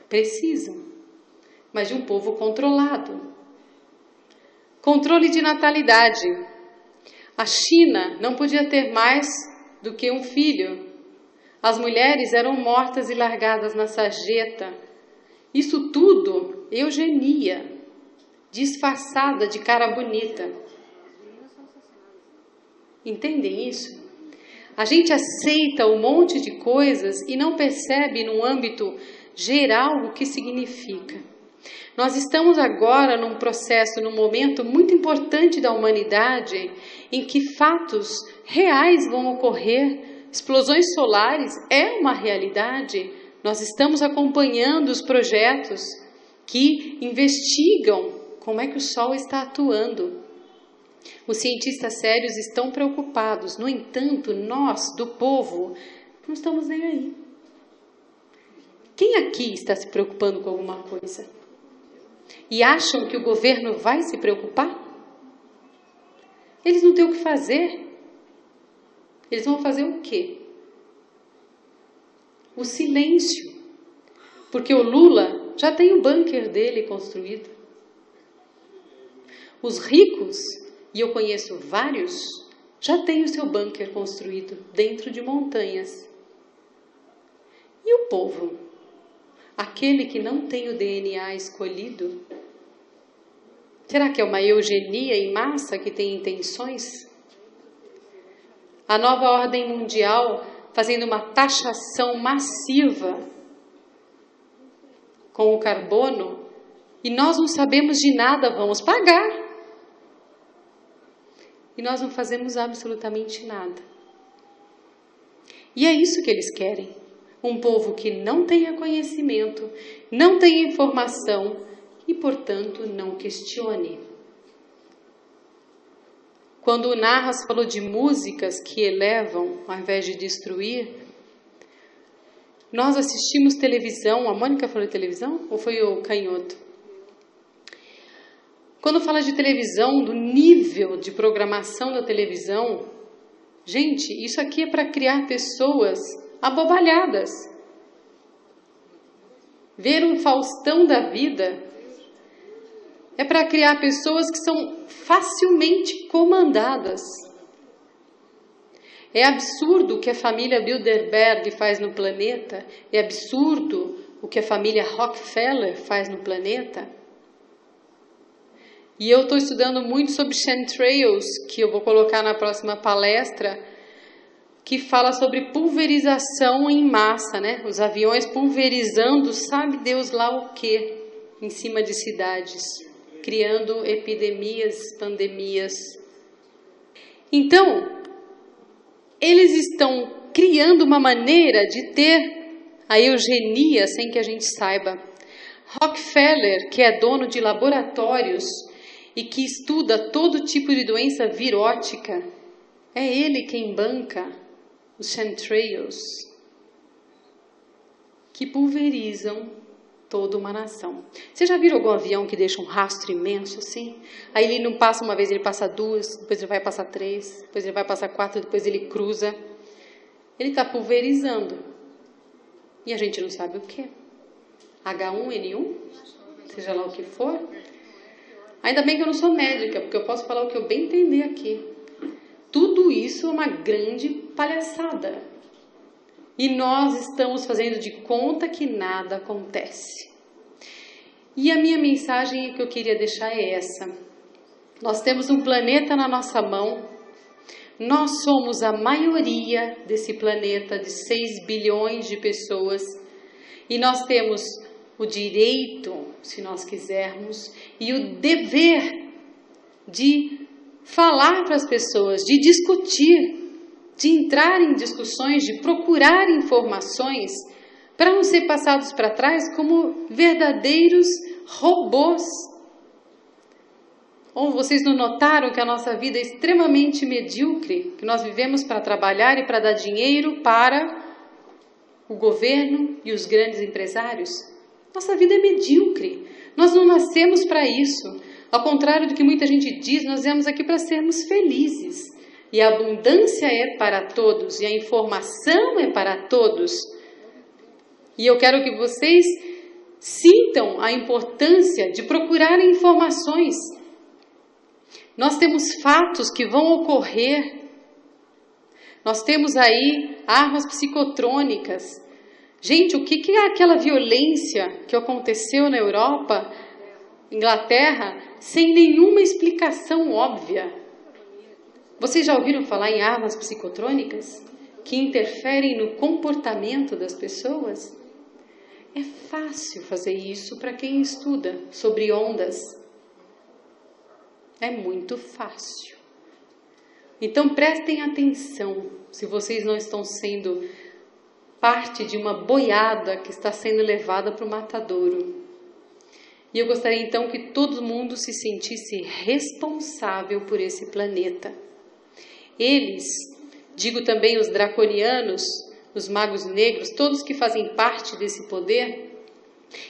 precisam, mas de um povo controlado. Controle de natalidade. A China não podia ter mais do que um filho. As mulheres eram mortas e largadas na sarjeta. Isso tudo, eugenia, disfarçada de cara bonita. Entendem isso? A gente aceita um monte de coisas e não percebe no âmbito geral o que significa. Nós estamos agora num processo, num momento muito importante da humanidade, em que fatos reais vão ocorrer. Explosões solares é uma realidade. Nós estamos acompanhando os projetos que investigam como é que o Sol está atuando. Os cientistas sérios estão preocupados. No entanto, nós, do povo, não estamos nem aí. Quem aqui está se preocupando com alguma coisa? E acham que o governo vai se preocupar? Eles não têm o que fazer. Eles vão fazer o quê? O silêncio. Porque o Lula já tem o bunker dele construído. Os ricos, e eu conheço vários, já têm o seu bunker construído dentro de montanhas. E o povo? Aquele que não tem o DNA escolhido? Será que é uma eugenia em massa que tem intenções? A nova ordem mundial fazendo uma taxação massiva com o carbono e nós não sabemos de nada, vamos pagar. E nós não fazemos absolutamente nada. E é isso que eles querem. Um povo que não tenha conhecimento, não tenha informação e, portanto, não questione. Quando o Narras falou de músicas que elevam ao invés de destruir, nós assistimos televisão. A Mônica falou de televisão? Ou foi o Canhoto? Quando fala de televisão, do nível de programação da televisão, gente, isso aqui é para criar pessoas abobalhadas. Ver um Faustão da vida é para criar pessoas que são facilmente comandadas. É absurdo o que a família Bilderberg faz no planeta. É absurdo o que a família Rockefeller faz no planeta. E eu estou estudando muito sobre chemtrails, que eu vou colocar na próxima palestra, que fala sobre pulverização em massa, né? Os aviões pulverizando, sabe Deus lá o quê, em cima de cidades, criando epidemias, pandemias. Então, eles estão criando uma maneira de ter a eugenia sem que a gente saiba. Rockefeller, que é dono de laboratórios e que estuda todo tipo de doença virótica, é ele quem banca os chemtrails, que pulverizam toda uma nação. Você já viu algum avião que deixa um rastro imenso assim? Aí ele não passa uma vez, ele passa duas, depois ele vai passar três, depois ele vai passar quatro, depois ele cruza. Ele está pulverizando. E a gente não sabe o que. H1N1, seja lá o que for. Ainda bem que eu não sou médica, porque eu posso falar o que eu bem entender aqui. Tudo tudo isso é uma grande palhaçada. E nós estamos fazendo de conta que nada acontece. E a minha mensagem que eu queria deixar é essa. Nós temos um planeta na nossa mão. Nós somos a maioria desse planeta de 6 bilhões de pessoas. E nós temos o direito, se nós quisermos, e o dever de falar para as pessoas, de discutir, de entrar em discussões, de procurar informações, para não ser passados para trás como verdadeiros robôs. Ou vocês não notaram que a nossa vida é extremamente medíocre, que nós vivemos para trabalhar e para dar dinheiro para o governo e os grandes empresários? Nossa vida é medíocre. Nós não nascemos para isso. Ao contrário do que muita gente diz, nós viemos aqui para sermos felizes. E a abundância é para todos, e a informação é para todos. E eu quero que vocês sintam a importância de procurar informações. Nós temos fatos que vão ocorrer. Nós temos aí armas psicotrônicas. Gente, o que é aquela violência que aconteceu na Europa, Inglaterra, sem nenhuma explicação óbvia? Vocês já ouviram falar em armas psicotrônicas que interferem no comportamento das pessoas? É fácil fazer isso para quem estuda sobre ondas. É muito fácil. Então prestem atenção se vocês não estão sendo parte de uma boiada que está sendo levada para o matadouro. E eu gostaria então que todo mundo se sentisse responsável por esse planeta. Eles, digo também os draconianos, os magos negros, todos que fazem parte desse poder,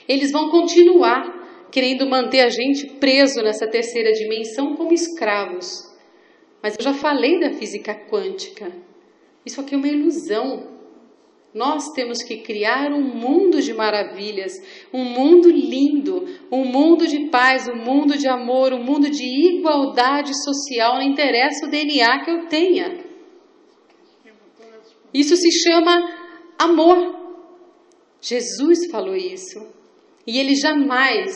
eles vão continuar querendo manter a gente preso nessa terceira dimensão como escravos. Mas eu já falei da física quântica. Isso aqui é uma ilusão. Nós temos que criar um mundo de maravilhas, um mundo lindo, um mundo de paz, um mundo de amor, um mundo de igualdade social, não interessa o DNA que eu tenha. Isso se chama amor. Jesus falou isso. E ele jamais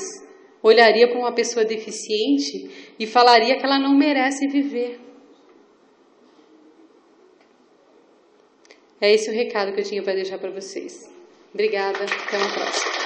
olharia para uma pessoa deficiente e falaria que ela não merece viver. É esse o recado que eu tinha para deixar para vocês. Obrigada, até uma próxima.